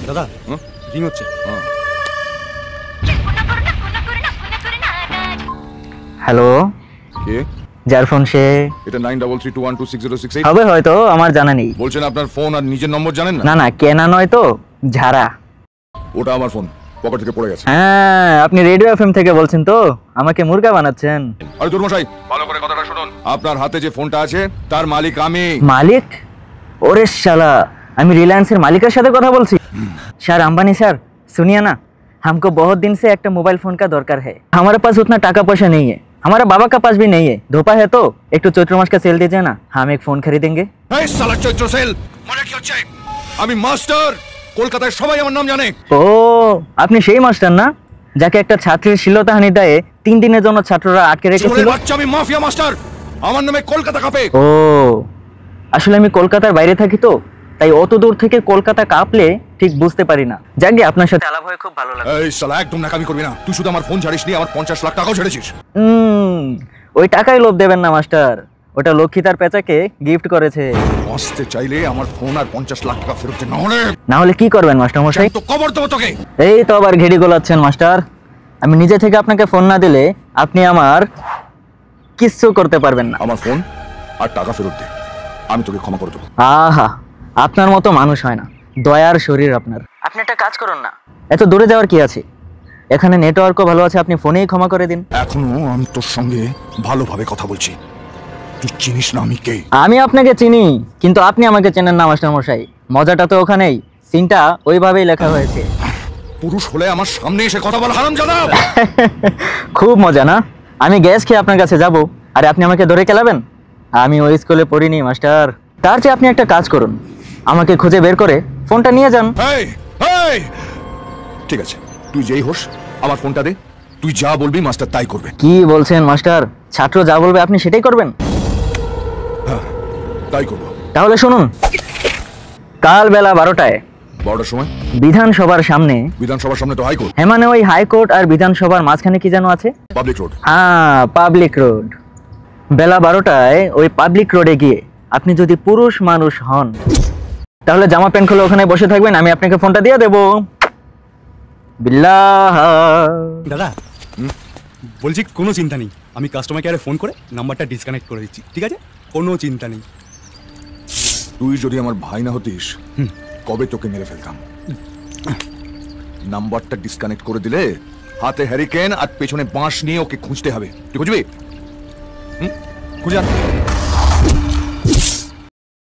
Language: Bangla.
দাদা রিং হচ্ছে। হ্যালো, কে? যার ফোন সে? এটা 9332126068 হবে হয়তো, আমার জানা নেই। বলছেন আপনার ফোন আর নিজের নম্বর জানেন না? না না, কেনা নয় তো, ঝাড়া। ওটা আমার ফোন, পকেট থেকে পড়ে গেছে। হ্যাঁ, আপনি রেডিও এফএম থেকে বলছেন তো? আমাকে মুর্গা বানাচ্ছেন? আরে দুর্মশাই, ভালো করে কথাটা শুনুন। আপনার হাতে যে ফোনটা আছে তার মালিক আমি। মালিক? ওরে শালা, আমি रिलायंसের मालिकेর সাথে কথা বলছি। सर अंबानी सर, सुनिए ना, हमको बहुत दिन से एक मोबाइल फोन का दरकार है। हमारे पास उतना टाका पैसा नहीं है, हमारा बाबा का पास भी नहीं है। धोपा है तो एक तो चैत्र मास का सेल दीजिए ना, हम एक फोन खरीदेंगे। এই শালা চৈত্র সেল, মানে কি হচ্ছে? আমি মাস্টার, কলকাতায় সবাই আমার নাম জানে। ও, আপনি সেই মাস্টার না যাকে একটা ছাত্রীর শ্লীলতাহানি দায়ে 3 দিনের জন্য ছাত্ররা আটকে রেখেছিল? বাচ্চা, আমি মাফিয়া মাস্টার, আমার নামে কলকাতা কাঁপে। ও, আসলে আমি কলকাতার বাইরে থাকি তো, তাই অত দূর থেকে কলকাতা কাঁপলে ঠিক বুঝতে পারি না। যাকে আপনার সাথে আলাপ হয়ে খুব ভালো লাগলো। এই শালা একদম নাকামি করবি না। তুই শুধু আমার ফোন ছাড়িসনি, আমার 50 লাখ টাকাও ছেড়েছিস। ওই টাকায় লোভ দেবেন না মাস্টার, ওটা লক্ষ্মী তার পেঁচাকে গিফট করেছে। আসতে চাইলে আমার ফোন আর 50 লাখ টাকা ফেরত দে, না হলে কি করবেন মাস্টার মশাই? তো কবর দেবো তোকে। এই তো আবার ঘেড়ি গোলাচ্ছেন মাস্টার। আমি নিজে থেকে আপনাকে ফোন না দিলে আপনি আমার কিচ্ছু করতে পারবেন না। আমার ফোন আর টাকা ফেরত দে, আমি তোকে ক্ষমা করে দেবো। আহা, আপনার মতো মানুষ হয় না, দয়ার শরীর আপনার। আপনি একটা কাজ করুন না, এত দূরে যাওয়ার কি আছে, এখানে নেটওয়ার্কও ভালো আছে, আপনি ফোনেই ক্ষমা করে দিন। এখনো আমি তোর সঙ্গে ভালোভাবে কথা বলছি, তুই চিনিস না আমি কে। আমি আপনাকে চিনি, কিন্তু আপনি আমাকে চেনেন না মাস্টার মশাই। মজাটা তো ওখানেই, সিনটা ওইভাবেই লেখা হয়েছে। পুরুষ হলে আমার সামনে এসে কথা বল হারামজাদা। খুব মজা না? আমি গ্যাস খেয়ে আপনার কাছে যাব আর আপনি আমাকে ধরে খেলাবেন? আমি ওই স্কুলে পড়িনি মাস্টার। তার চেয়ে আপনি একটা কাজ করুন, আমাকে খুঁজে বের করে ফোনটা নিয়ে যান। এই, এই, ঠিক আছে, তুই যেই হোস আমার ফোনটা দে। তুই যা বলবি মাস্টার তাই করবে। কি বলছেন মাস্টার? ছাত্র যা বলবে আপনি সেটাই করবেন? হ্যাঁ, তাই করবো। তাহলে শুনুন, কাল বেলা 12টায় 12টার সময় বিধানসভার সামনে। বিধানসভার সামনে তো হাইকোর্ট। হ্যাঁ, মানে ওই হাইকোর্ট আর বিধানসভার মাঝখানে কি যেন আছে? Public road. হ্যাঁ, পাবলিক রোড। বেলা 12টায় ওই পাবলিক রোডে গিয়ে আপনি যদি পুরুষ মানুষ হন তাহলে জামা প্যান্ট খুলে ওখানে বসে থাকবেন, আমি আপনাকে ফোনটা দিয়ে দেবো। বিল্লাহ। দাদা বলছি কোনো চিন্তা নেই, আমি কাস্টমার কেয়ারে ফোন করে নাম্বারটা ডিসকানেক্ট করে দিচ্ছি, ঠিক আছে? কোনো চিন্তা নেই। তুই যদি আমার ভাই না হতিস কবে তোকে মেরে ফেলতাম। নাম্বারটা ডিসকানেক্ট করে দিলে হাতে হ্যারিকেন আর পেছনে বাঁশ নিয়ে ওকে খুঁজতে হবে। তুই খুঁজবি? খুঁজে আন।